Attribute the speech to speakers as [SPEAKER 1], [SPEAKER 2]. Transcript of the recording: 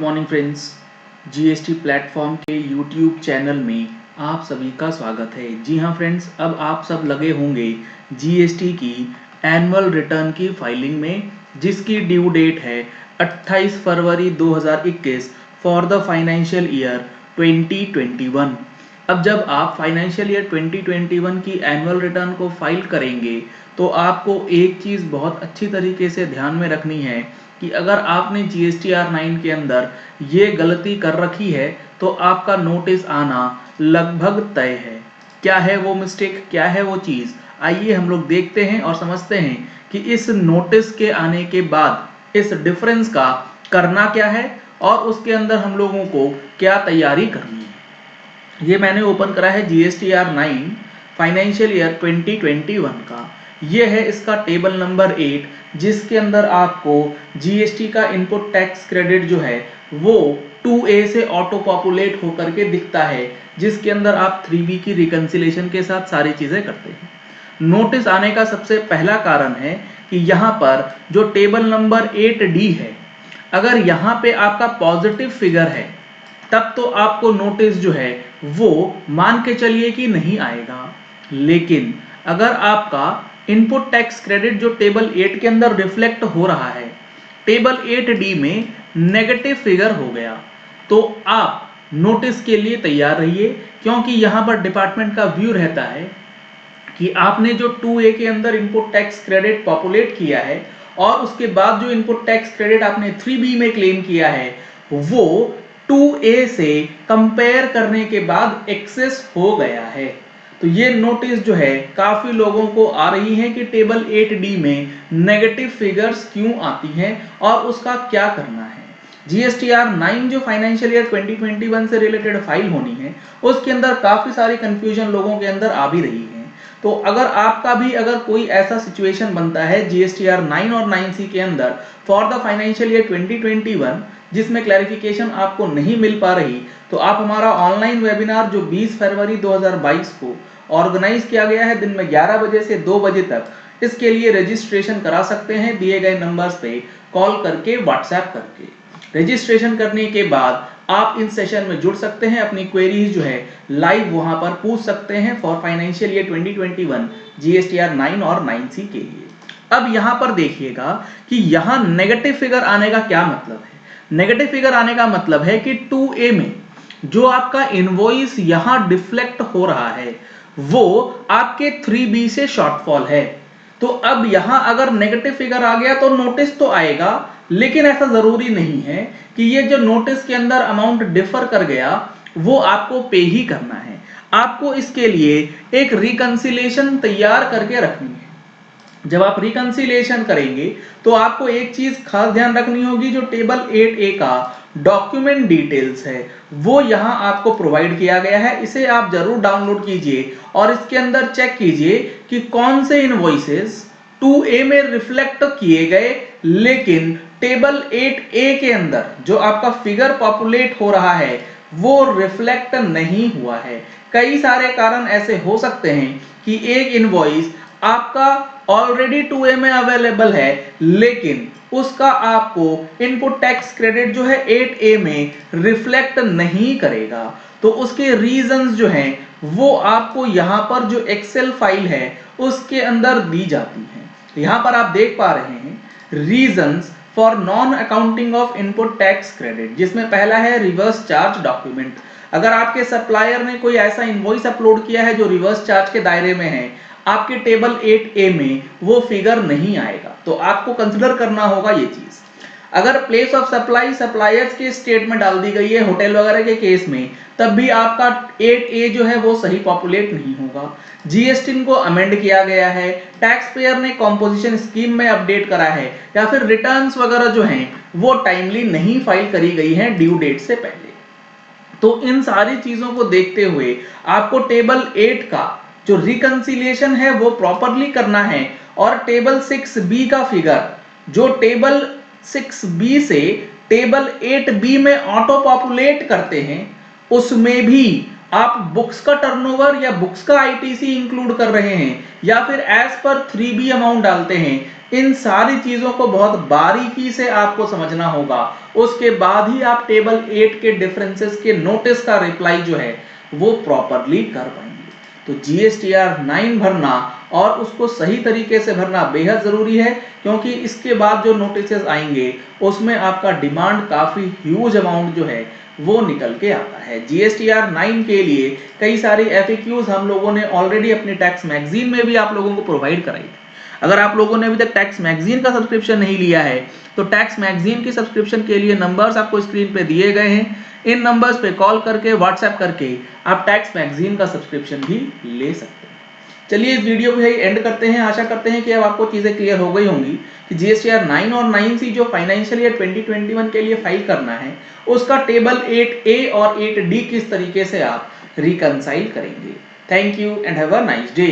[SPEAKER 1] Morning friends, GST platform के YouTube channel में आप सभी का स्वागत है। जी हाँ फ्रेंड्स, अब आप सब लगे होंगे जीएसटी की एनुअल रिटर्न की फाइलिंग में, जिसकी ड्यू डेट है 28 फरवरी 2021 फॉर द फाइनेंशियल ईयर 2021। अब जब आप फाइनेंशियल ईयर 2021 की एनुअल रिटर्न को फाइल करेंगे तो आपको एक चीज़ बहुत अच्छी तरीके से ध्यान में रखनी है कि अगर आपने GSTR 9 के अंदर ये गलती कर रखी है तो आपका नोटिस आना लगभग तय है। क्या है वो मिस्टेक, क्या है वो चीज़, आइए हम लोग देखते हैं और समझते हैं कि इस नोटिस के आने के बाद इस डिफरेंस का करना क्या है और उसके अंदर हम लोगों को क्या तैयारी करनी है। ये मैंने ओपन करा है GSTR 9 फाइनेंशियल ईयर 2021 का। ये है इसका टेबल नंबर 8, जिसके अंदर आपको जीएसटी का इनपुट टैक्स क्रेडिट जो है वो 2A से ऑटो पॉपुलेट होकर के दिखता है, जिसके अंदर आप 3B की रिकंसिलेशन के साथ सारी चीजें करते हैं। नोटिस आने का सबसे पहला कारण है कि यहाँ पर जो टेबल नंबर 8D है, अगर यहाँ पे आपका पॉजिटिव फिगर है तब तो आपको नोटिस जो है वो मान के चलिए कि नहीं आएगा। लेकिन अगर आपका इनपुट टैक्स क्रेडिट जो टेबल 8 के अंदर रिफ्लेक्ट हो रहा है, टेबल 8D में नेगेटिव फिगर हो गया, तो आप नोटिस के लिए तैयार रहिए, क्योंकि यहां पर डिपार्टमेंट का व्यू रहता है कि आपने जो 2A के अंदर इनपुट टैक्स क्रेडिट पॉपुलेट किया है और उसके बाद जो इनपुट टैक्स क्रेडिट आपने 3B में क्लेम किया है वो 2A से कंपेयर करने के बाद एक्सेस हो गया है। तो ये नोटिस जो है काफी लोगों को आ रही है कि टेबल 8D में नेगेटिव फिगर्स क्यों आती हैं और उसका क्या करना है। GSTR 9 जो फाइनेंशियल ईयर 2021 से रिलेटेड फाइल होनी है, उसके अंदर काफी सारी कंफ्यूजन लोगों के अंदर आ भी रही है। तो अगर आपका भी अगर कोई ऐसा सिचुएशन बनता है GSTR 9 और 9C के अंदर फॉर द फाइनेंशियल ईयर 2021 जिसमें क्लैरिफिकेशन आपको नहीं मिल पा रही, तो आप हमारा ऑनलाइन वेबिनार जो 20 फरवरी 2022 को ऑर्गेनाइज किया गया है दिन में 11 बजे से 2 बजे तक, इसके लिए रजिस्ट्रेशन करा सकते हैं दिए गए नंबर्स पे कॉल करके, व्हाट्सएप करके। रजिस्ट्रेशन करने के बाद आप इन सेशन में जुड़ सकते हैं, अपनी क्वेरीज जो है लाइव वहां पर पूछ सकते हैं फॉर फाइनेंशियल ईयर 2021 GSTR 9 और 9C के लिए। अब यहां पर देखिएगा कि यहां नेगेटिव फिगर आने का क्या मतलब है। नेगेटिव फिगर आने का मतलब है कि 2A में जो आपका इनवॉइस यहां डिफ्लेक्ट हो रहा है वो आपके 3B से शॉर्टफॉल है। तो अब यहां अगर नेगेटिव फिगर आ गया तो नोटिस तो आएगा, लेकिन ऐसा जरूरी नहीं है कि ये जो नोटिस के अंदर अमाउंट डिफर कर गया वो आपको पे ही करना है। आपको इसके लिए एक रिकंसिलेशन तैयार करके रखनी है। जब आप रिकंसिलेशन करेंगे तो आपको एक चीज खास ध्यान रखनी होगी, जो टेबल 8A का डॉक्यूमेंट डिटेल्स है वो यहां आपको प्रोवाइड किया गया है। इसे आप जरूर डाउनलोड कीजिए और इसके अंदर चेक कीजिए कि कौन से इनवॉइसेस 2A में रिफ्लेक्ट किए गए, लेकिन टेबल 8A के अंदर जो आपका फिगर पॉपुलेट हो रहा है वो रिफ्लेक्ट नहीं हुआ है। कई सारे कारण ऐसे हो सकते हैं कि एक इनवॉइस आपका ऑलरेडी 2A में अवेलेबल है, लेकिन उसका आपको इनपुट टैक्स क्रेडिट जो है 8A में रिफ्लेक्ट नहीं करेगा। तो उसके रीजंस जो हैं वो आपको यहां पर जो एक्सेल फाइल है उसके अंदर दी जाती है। यहां पर आप देख पा रहे हैं reasons for non accounting of input tax credit, जिसमें पहला है रिवर्स चार्ज डॉक्यूमेंट। अगर आपके सप्लायर ने कोई ऐसा इनवॉइस अपलोड किया है जो रिवर्स चार्ज के दायरे में है, आपके टेबल 8A में वो फिगर नहीं आएगा, तो आपको कंसिडर करना होगा ये चीज। अगर प्लेस ऑफ सप्लाई सप्लायर्स के स्टेट में डाल दी गई है होटल वगैरह के केस में, तब भी आपका 8A जो है वो सही पॉपुलेट नहीं होगा। GST को अमेंड किया गया है, टैक्स पेयर ने कॉम्पोजिशन स्कीम में अपडेट करा है, या फिर रिटर्न्स वगैरह जो हैं वो टाइमली नहीं फाइल करी गई हैं ड्यू डेट से पहले। तो इन सारी चीजों को देखते हुए आपको टेबल 8 का जो रिकंसिलिएशन है वो प्रॉपरली करना है, और टेबल 6B का फिगर जो टेबल 6B से टेबल 8B में ऑटो पॉपुलेट करते हैं उसमें भी आप बुक्स का टर्नओवर या बुक्स का आईटीसी इंक्लूड कर रहे हैं या फिर एज पर 3B अमाउंट डालते हैं, इन सारी चीजों को बहुत बारीकी से आपको समझना होगा। उसके बाद ही आप टेबल 8 के डिफरेंसेस के नोटिस का रिप्लाई जो है वो प्रॉपरली कर पाएंगे। तो जीएसटीआर 9 भरना और उसको सही तरीके से भरना बेहद जरूरी है, क्योंकि इसके बाद जो नोटिस आएंगे उसमें आपका डिमांड काफी ह्यूज अमाउंट जो है वो निकल के आता है। जीएसटीआर 9 के लिए कई सारी एफएक्यूज हम लोगों ने ऑलरेडी अपनी टैक्स मैगजीन में भी आप लोगों को प्रोवाइड कराई थी। अगर आप लोगों ने अभी तक टैक्स मैगजीन का सब्सक्रिप्शन नहीं लिया है तो टैक्स मैगजीन की सब्सक्रिप्शन के लिए नंबर्स आपको स्क्रीन पे दिए गए हैं। इन नंबर्स पे कॉल करके व्हाट्सएप करके आप टैक्स मैगजीन का सब्सक्रिप्शन भी ले सकते हैं। चलिए इस वीडियो को यही एंड करते हैं। आशा करते हैं कि अब आपको चीजें क्लियर हो गई होंगी कि जीएसटीआर 9 और 9C जो फाइनेंशियल ईयर 2021 के लिए फाइल करना है उसका टेबल 8A और 8D किस तरीके से आप रिकंसाइल करेंगे। Thank you and have a nice day.